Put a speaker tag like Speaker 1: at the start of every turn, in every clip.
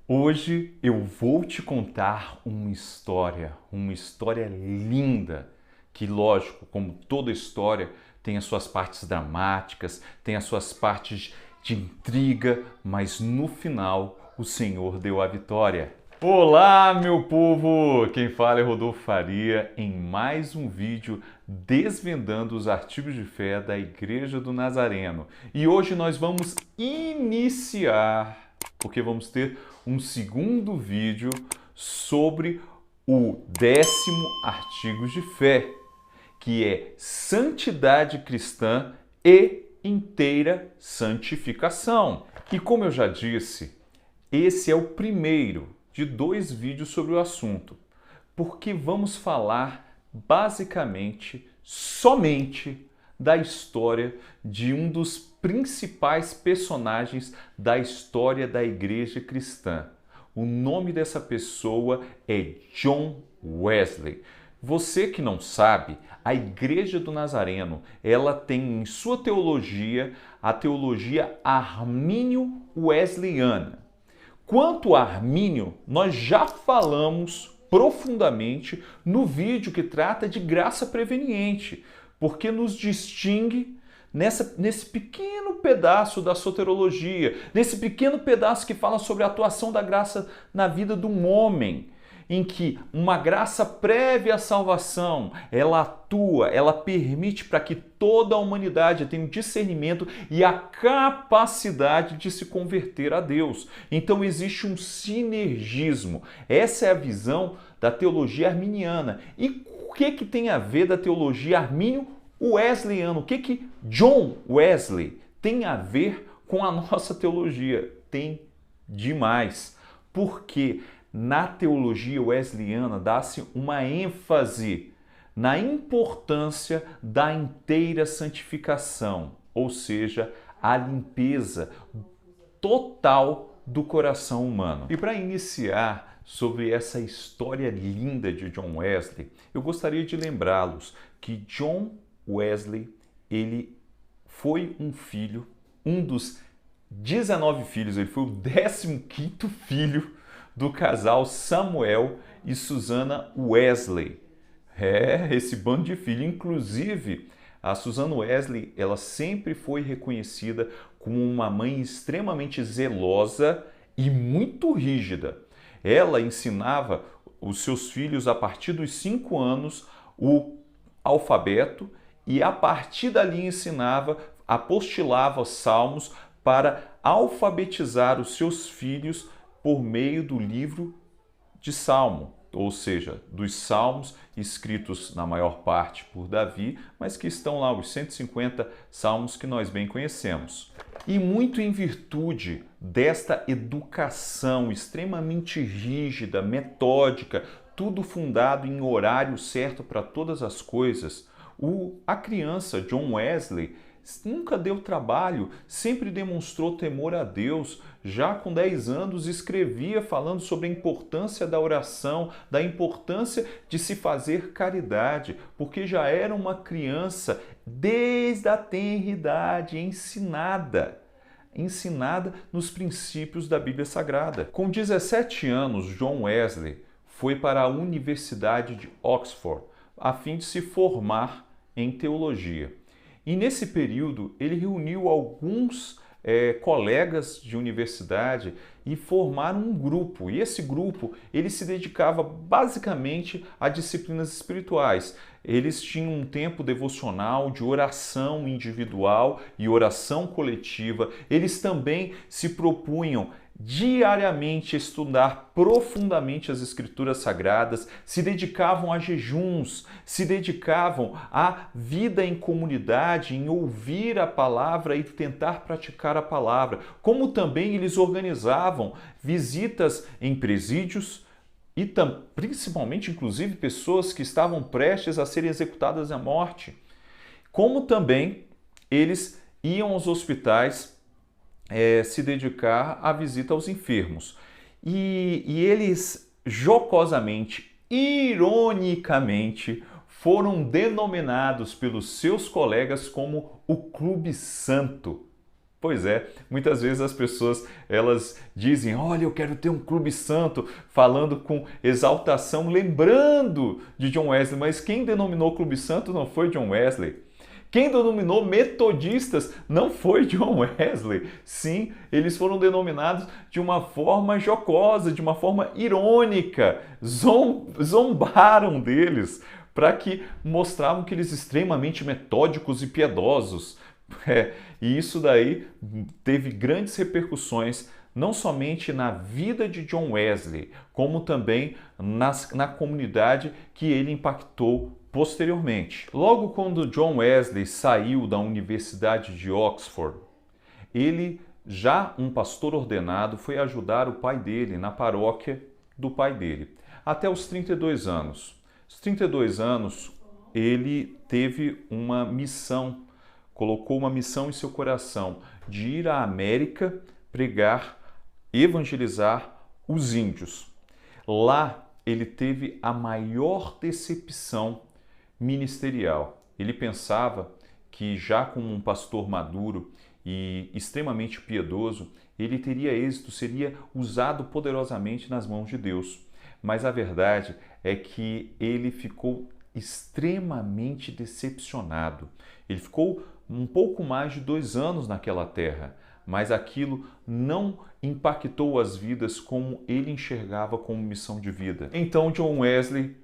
Speaker 1: Hoje eu vou te contar uma história linda, que lógico, como toda história, tem as suas partes dramáticas, tem as suas partes de intriga, mas no final o Senhor deu a vitória. Olá, meu povo! Quem fala é Rodolfo Faria em mais um vídeo desvendando os artigos de fé da Igreja do Nazareno. E hoje nós vamos iniciar, porque vamos ter um segundo vídeo sobre o 10º artigo de fé, que é santidade cristã e inteira santificação. E como eu já disse, esse é o primeiro de 2 vídeos sobre o assunto, porque vamos falar basicamente somente da história de um dos principais personagens da história da igreja cristã. O nome dessa pessoa é John Wesley. Você que não sabe, a Igreja do Nazareno, ela tem em sua teologia a teologia armínio-wesleyana. Quanto a Armínio, nós já falamos profundamente no vídeo que trata de graça preveniente, porque nos distingue nesse pequeno pedaço da soterologia, nesse pequeno pedaço que fala sobre a atuação da graça na vida de um homem, em que uma graça prévia à salvação, ela atua, ela permite para que toda a humanidade tenha um discernimento e a capacidade de se converter a Deus. Então existe um sinergismo. Essa é a visão da teologia arminiana. E o que tem a ver da teologia armínio-wesleyana? O que John Wesley tem a ver com a nossa teologia? Tem demais. Porque na teologia wesleyana dá-se uma ênfase na importância da inteira santificação, ou seja, a limpeza total do coração humano. E para iniciar sobre essa história linda de John Wesley, eu gostaria de lembrá-los que John Wesley, ele foi um filho, um dos 19 filhos, ele foi o 15º filho do casal Samuel e Susana Wesley. Esse bando de filhos. Inclusive, a Susana Wesley, ela sempre foi reconhecida como uma mãe extremamente zelosa e muito rígida. Ela ensinava os seus filhos a partir dos 5 anos o alfabeto e a partir dali apostilava salmos para alfabetizar os seus filhos por meio do livro de Salmo, ou seja, dos salmos escritos na maior parte por Davi, mas que estão lá os 150 salmos que nós bem conhecemos. E muito em virtude desta educação extremamente rígida, metódica, tudo fundado em horário certo para todas as coisas, a criança John Wesley nunca deu trabalho, sempre demonstrou temor a Deus. Já com 10 anos escrevia falando sobre a importância da oração, da importância de se fazer caridade, porque já era uma criança desde a tenra idade ensinada nos princípios da Bíblia Sagrada. Com 17 anos, John Wesley foi para a Universidade de Oxford a fim de se formar em teologia. E nesse período ele reuniu alguns colegas de universidade e formaram um grupo. E esse grupo ele se dedicava basicamente a disciplinas espirituais. Eles tinham um tempo devocional de oração individual e oração coletiva. Eles também se propunham diariamente estudar profundamente as Escrituras Sagradas, se dedicavam a jejuns, se dedicavam à vida em comunidade, em ouvir a palavra e tentar praticar a palavra, como também eles organizavam visitas em presídios e principalmente, inclusive, pessoas que estavam prestes a serem executadas à morte, como também eles iam aos hospitais se dedicar à visita aos enfermos. E eles jocosamente, ironicamente, foram denominados pelos seus colegas como o Clube Santo. Pois é, muitas vezes as pessoas elas dizem, olha, eu quero ter um clube santo, falando com exaltação, lembrando de John Wesley, mas quem denominou clube santo não foi John Wesley. Quem denominou metodistas não foi John Wesley. Sim, eles foram denominados de uma forma jocosa, de uma forma irônica, zombaram deles, para que mostravam que eles extremamente metódicos e piedosos. E isso daí teve grandes repercussões, não somente na vida de John Wesley, como também na comunidade que ele impactou posteriormente. Logo quando John Wesley saiu da Universidade de Oxford, ele, já um pastor ordenado, foi ajudar o pai dele na paróquia do pai dele, até os 32 anos. Aos 32 anos, ele teve uma missão, colocou uma missão em seu coração de ir à América pregar, evangelizar os índios. Lá ele teve a maior decepção ministerial. Ele pensava que, já como um pastor maduro e extremamente piedoso, ele teria êxito, seria usado poderosamente nas mãos de Deus. Mas a verdade é que ele ficou extremamente decepcionado. Ele ficou um pouco mais de 2 anos naquela terra, mas aquilo não impactou as vidas como ele enxergava como missão de vida. Então John Wesley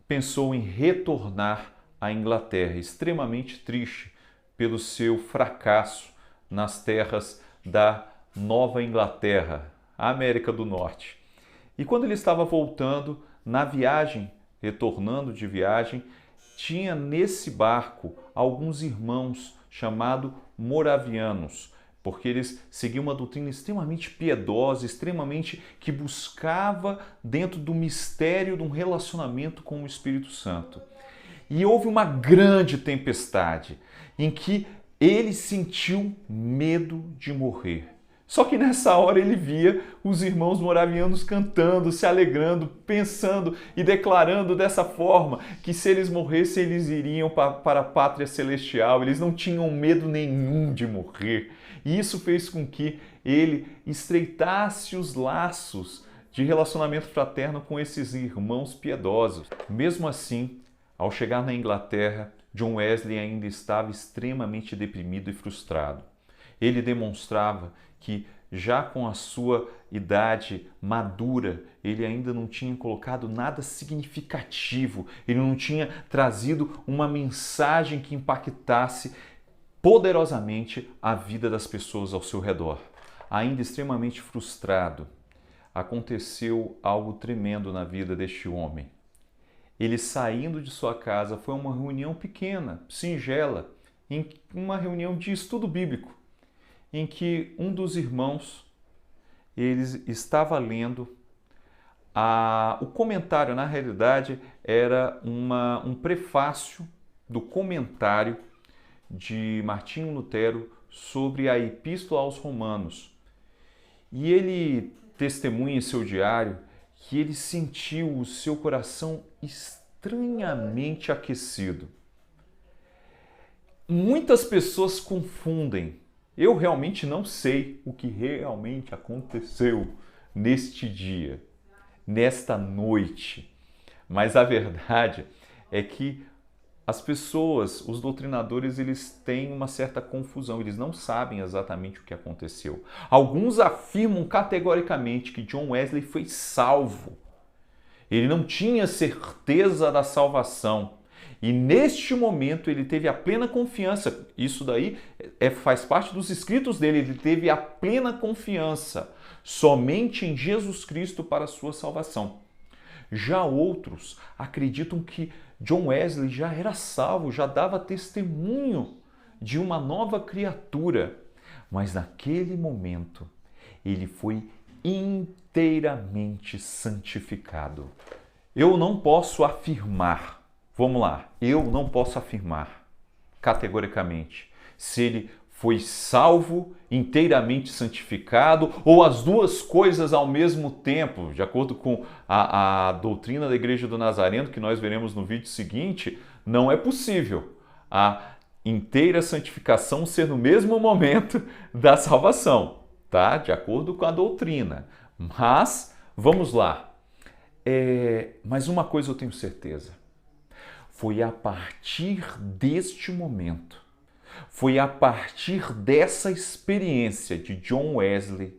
Speaker 1: pensou em retornar à Inglaterra, extremamente triste pelo seu fracasso nas terras da Nova Inglaterra, a América do Norte. E quando ele estava voltando, na viagem, retornando de viagem, tinha nesse barco alguns irmãos chamados moravianos, porque eles seguiam uma doutrina extremamente piedosa, extremamente que buscava dentro do mistério de um relacionamento com o Espírito Santo. E houve uma grande tempestade em que ele sentiu medo de morrer. Só que nessa hora ele via os irmãos moravianos cantando, se alegrando, pensando e declarando dessa forma que se eles morressem, eles iriam para a pátria celestial. Eles não tinham medo nenhum de morrer. E isso fez com que ele estreitasse os laços de relacionamento fraterno com esses irmãos piedosos. Mesmo assim, ao chegar na Inglaterra, John Wesley ainda estava extremamente deprimido e frustrado. Ele demonstrava que, já com a sua idade madura, ele ainda não tinha colocado nada significativo, ele não tinha trazido uma mensagem que impactasse poderosamente a vida das pessoas ao seu redor. Ainda extremamente frustrado, aconteceu algo tremendo na vida deste homem. Ele, saindo de sua casa, foi a uma reunião pequena, singela, em uma reunião de estudo bíblico, em que um dos irmãos ele estava lendo o comentário. Na realidade, era um prefácio do comentário de Martinho Lutero sobre a Epístola aos Romanos. E ele testemunha em seu diário que ele sentiu o seu coração estranhamente aquecido. Muitas pessoas confundem. Eu realmente não sei o que realmente aconteceu neste dia, nesta noite. Mas a verdade é que as pessoas, os doutrinadores, eles têm uma certa confusão, eles não sabem exatamente o que aconteceu. Alguns afirmam categoricamente que John Wesley foi salvo. Ele não tinha certeza da salvação. E neste momento ele teve a plena confiança, isso daí faz parte dos escritos dele, ele teve a plena confiança somente em Jesus Cristo para a sua salvação. Já outros acreditam que John Wesley já era salvo, já dava testemunho de uma nova criatura, mas naquele momento ele foi inteiramente santificado. Eu não posso afirmar, vamos lá, eu não posso afirmar categoricamente se ele foi salvo, inteiramente santificado, ou as duas coisas ao mesmo tempo, de acordo com a doutrina da Igreja do Nazareno, que nós veremos no vídeo seguinte. Não é possível. A inteira santificação ser no mesmo momento da salvação, tá? De acordo com a doutrina. Mas, vamos lá. Mas uma coisa eu tenho certeza. Foi a partir deste momento, foi a partir dessa experiência de John Wesley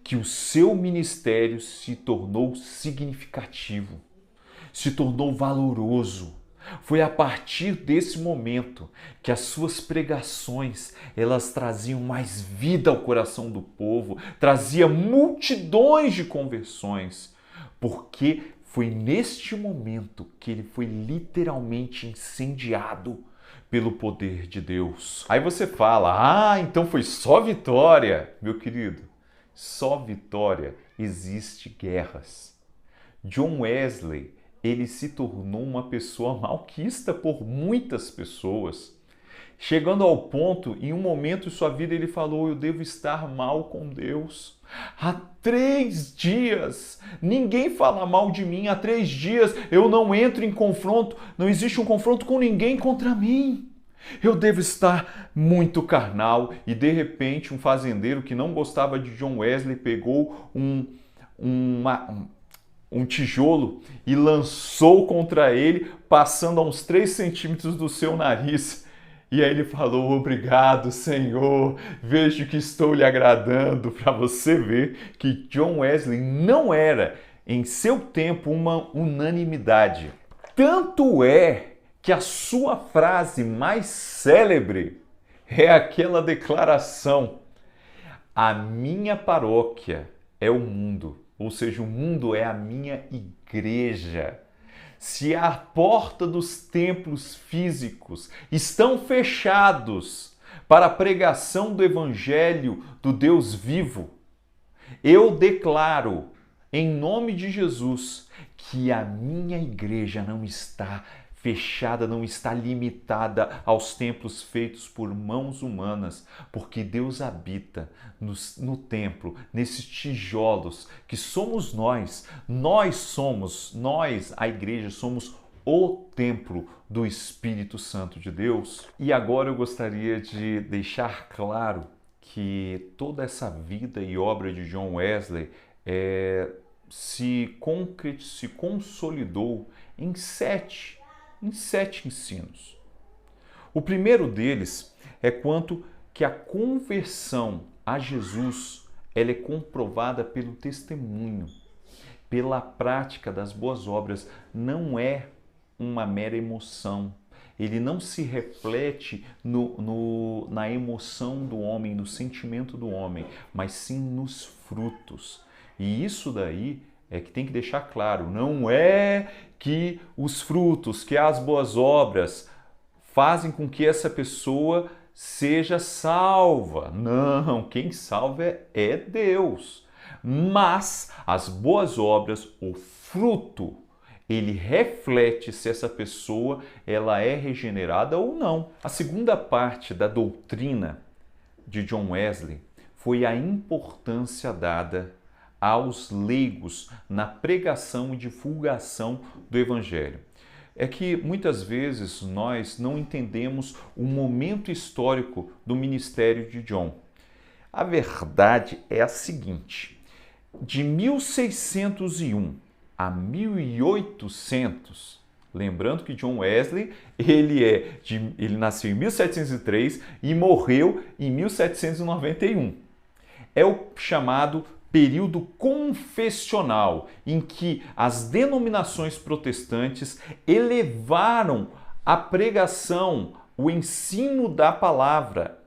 Speaker 1: que o seu ministério se tornou significativo, se tornou valoroso. Foi a partir desse momento que as suas pregações, elas traziam mais vida ao coração do povo, trazia multidões de conversões, porque foi neste momento que ele foi literalmente incendiado pelo poder de Deus. Aí você fala, então foi só vitória. Meu querido, só vitória. Existe guerras. John Wesley, ele se tornou uma pessoa malquista por muitas pessoas. Chegando ao ponto, em um momento de sua vida, ele falou, eu devo estar mal com Deus. Há 3 dias, ninguém fala mal de mim. Há 3 dias eu não entro em confronto, não existe um confronto com ninguém contra mim. Eu devo estar muito carnal. E de repente um fazendeiro que não gostava de John Wesley pegou um tijolo e lançou contra ele, passando a uns 3 centímetros do seu nariz. E aí ele falou, obrigado, Senhor, vejo que estou lhe agradando, para você ver que John Wesley não era, em seu tempo, uma unanimidade. Tanto é que a sua frase mais célebre é aquela declaração, a minha paróquia é o mundo, ou seja, o mundo é a minha igreja. Se a porta dos templos físicos estão fechados para a pregação do Evangelho do Deus vivo, eu declaro, em nome de Jesus, que a minha igreja não está fechada, não está limitada aos templos feitos por mãos humanas, porque Deus habita no templo, nesses tijolos que somos nós. Nós, a igreja, somos o templo do Espírito Santo de Deus. E agora eu gostaria de deixar claro que toda essa vida e obra de John Wesley se consolidou em sete ensinos. O primeiro deles é quanto que a conversão a Jesus ela é comprovada pelo testemunho, pela prática das boas obras. Não é uma mera emoção. Ele não se reflete na emoção do homem, no sentimento do homem, mas sim nos frutos. E isso daí é que tem que deixar claro, não é que os frutos, que as boas obras fazem com que essa pessoa seja salva. Não, quem salva é Deus. Mas as boas obras, o fruto, ele reflete se essa pessoa ela é regenerada ou não. A segunda parte da doutrina de John Wesley foi a importância dada aos leigos na pregação e divulgação do Evangelho. É que muitas vezes nós não entendemos o momento histórico do ministério de John. A verdade é a seguinte, de 1601 a 1800, lembrando que John Wesley ele nasceu em 1703 e morreu em 1791. É o chamado período confessional, em que as denominações protestantes elevaram a pregação, o ensino da palavra,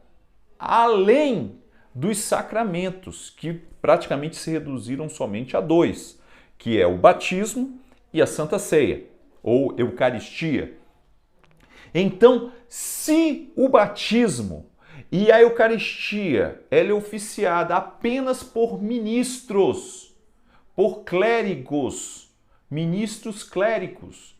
Speaker 1: além dos sacramentos, que praticamente se reduziram somente a 2, que é o batismo e a Santa Ceia, ou Eucaristia. Então, se o batismo e a Eucaristia, ela é oficiada apenas por ministros, por clérigos, ministros clérigos.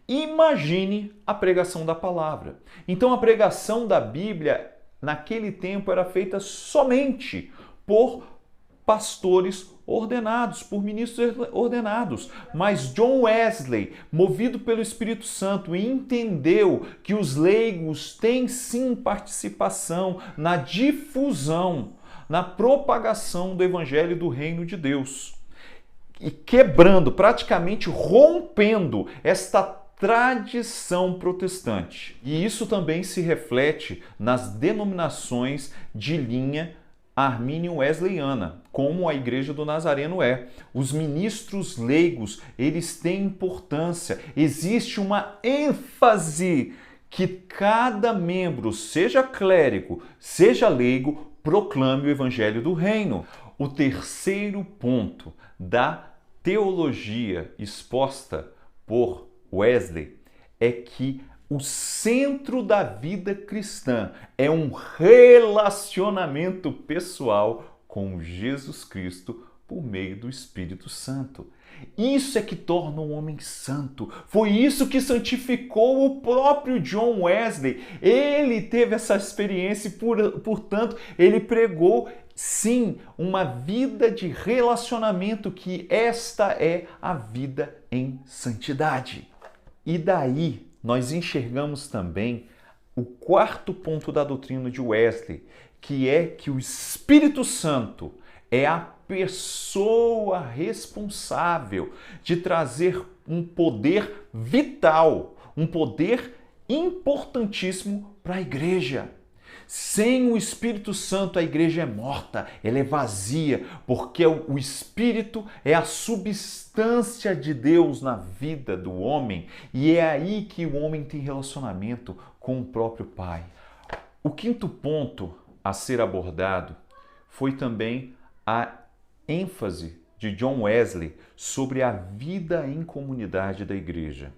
Speaker 1: Imagine a pregação da palavra. Então a pregação da Bíblia naquele tempo era feita somente por pastores ordenados, por ministros ordenados. Mas John Wesley, movido pelo Espírito Santo, entendeu que os leigos têm sim participação na difusão, na propagação do Evangelho do Reino de Deus. E quebrando, praticamente rompendo esta tradição protestante. E isso também se reflete nas denominações de linha armínio-wesleyana, como a Igreja do Nazareno é. Os ministros leigos, eles têm importância. Existe uma ênfase que cada membro, seja clérigo, seja leigo, proclame o Evangelho do Reino. O terceiro ponto da teologia exposta por Wesley é que o centro da vida cristã é um relacionamento pessoal com Jesus Cristo por meio do Espírito Santo. Isso é que torna o homem santo. Foi isso que santificou o próprio John Wesley. Ele teve essa experiência e, portanto, ele pregou, sim, uma vida de relacionamento, que esta é a vida em santidade. E daí nós enxergamos também o quarto ponto da doutrina de Wesley, que é que o Espírito Santo é a pessoa responsável de trazer um poder vital, um poder importantíssimo para a igreja. Sem o Espírito Santo, a igreja é morta, ela é vazia, porque o Espírito é a substância de Deus na vida do homem, e é aí que o homem tem relacionamento com o próprio Pai. O quinto ponto a ser abordado foi também a ênfase de John Wesley sobre a vida em comunidade da igreja.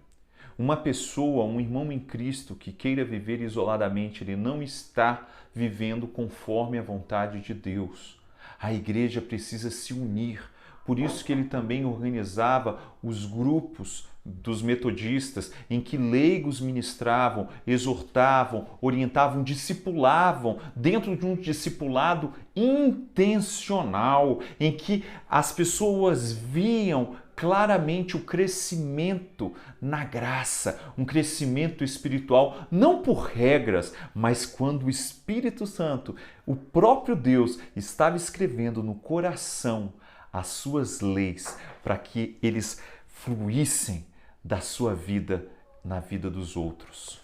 Speaker 1: Uma pessoa, um irmão em Cristo que queira viver isoladamente, ele não está vivendo conforme a vontade de Deus. A igreja precisa se unir. Por isso que ele também organizava os grupos dos metodistas, em que leigos ministravam, exortavam, orientavam, discipulavam, dentro de um discipulado intencional, em que as pessoas viam claramente o crescimento na graça, um crescimento espiritual, não por regras, mas quando o Espírito Santo, o próprio Deus, estava escrevendo no coração as suas leis para que eles fluíssem da sua vida na vida dos outros.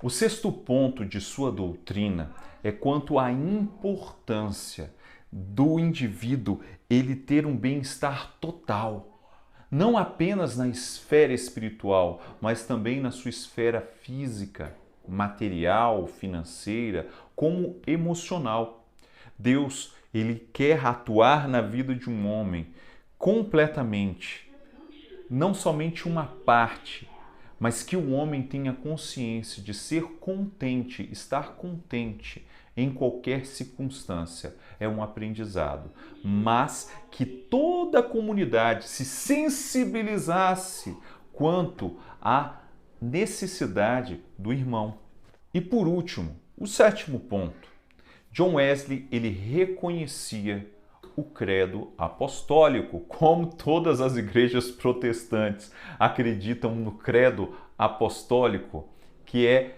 Speaker 1: O sexto ponto de sua doutrina é quanto à importância do indivíduo ele ter um bem-estar total, não apenas na esfera espiritual, mas também na sua esfera física, material, financeira, como emocional. Deus, ele quer atuar na vida de um homem completamente, não somente uma parte, mas que o homem tenha consciência de ser contente, estar contente em qualquer circunstância. É um aprendizado, mas que toda a comunidade se sensibilizasse quanto à necessidade do irmão. E por último, o sétimo ponto. John Wesley, ele reconhecia o credo apostólico, como todas as igrejas protestantes acreditam no credo apostólico, que é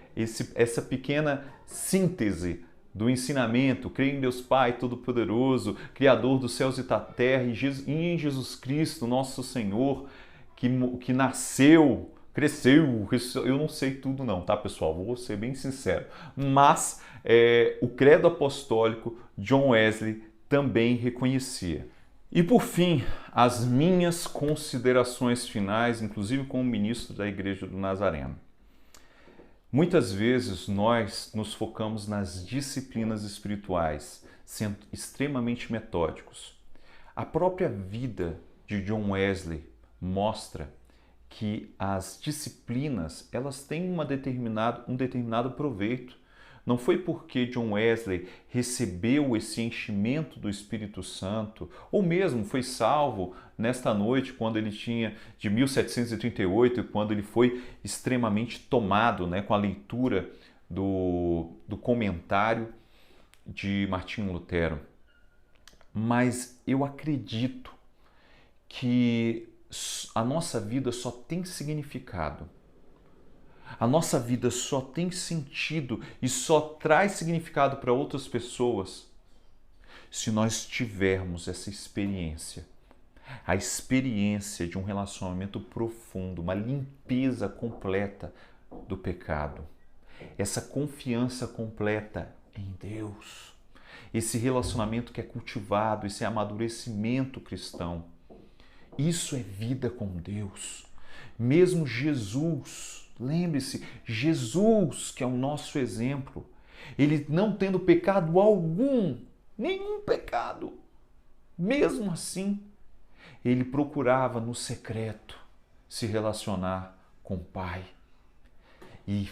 Speaker 1: essa pequena síntese do ensinamento: creio em Deus Pai Todo-Poderoso, Criador dos céus e da terra, e em Jesus Cristo, nosso Senhor, que nasceu, cresceu, eu não sei tudo não, tá, pessoal? Vou ser bem sincero. Mas o credo apostólico, John Wesley também reconhecia. E por fim, as minhas considerações finais, inclusive como ministro da Igreja do Nazareno. Muitas vezes nós nos focamos nas disciplinas espirituais, sendo extremamente metódicos. A própria vida de John Wesley mostra que as disciplinas, elas têm um determinado proveito. Não foi porque John Wesley recebeu esse enchimento do Espírito Santo, ou mesmo foi salvo nesta noite, quando ele tinha de 1738, quando ele foi extremamente tomado, com a leitura do comentário de Martinho Lutero. mas eu acredito que a nossa vida só tem significado. A nossa vida só tem sentido e só traz significado para outras pessoas se nós tivermos essa experiência. A experiência de um relacionamento profundo, uma limpeza completa do pecado. Essa confiança completa em Deus. Esse relacionamento que é cultivado, esse amadurecimento cristão. Isso é vida com Deus. Mesmo Jesus, lembre-se, Jesus, que é o nosso exemplo, ele não tendo pecado algum, nenhum pecado, mesmo assim, ele procurava no secreto se relacionar com o Pai. E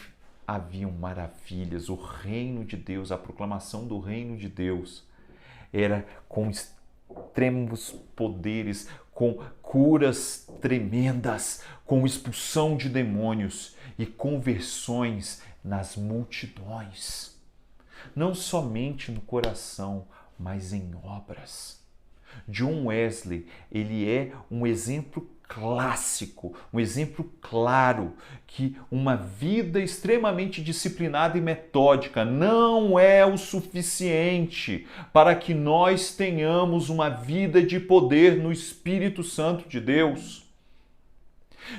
Speaker 1: haviam maravilhas, o reino de Deus, a proclamação do reino de Deus era com extremos poderes, com curas tremendas, com expulsão de demônios e conversões nas multidões. Não somente no coração, mas em obras. John Wesley, ele é um exemplo clássico, um exemplo claro que uma vida extremamente disciplinada e metódica não é o suficiente para que nós tenhamos uma vida de poder no Espírito Santo de Deus.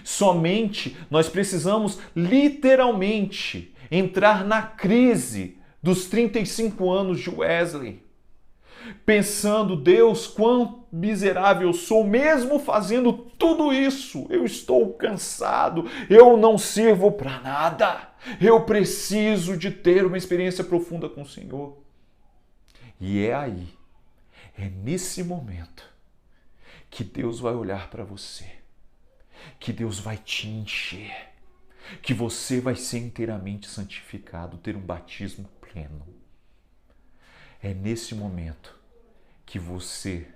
Speaker 1: Somente nós precisamos literalmente entrar na crise dos 35 anos de Wesley, pensando, Deus, quão miserável eu sou, mesmo fazendo tudo isso, eu estou cansado, eu não sirvo para nada, eu preciso de ter uma experiência profunda com o Senhor. E é aí, é nesse momento, que Deus vai olhar para você, que Deus vai te encher, que você vai ser inteiramente santificado, ter um batismo pleno. É nesse momento que você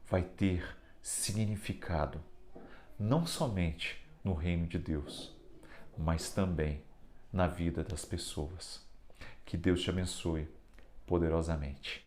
Speaker 1: vai ter significado, não somente no reino de Deus, mas também na vida das pessoas. Que Deus te abençoe poderosamente.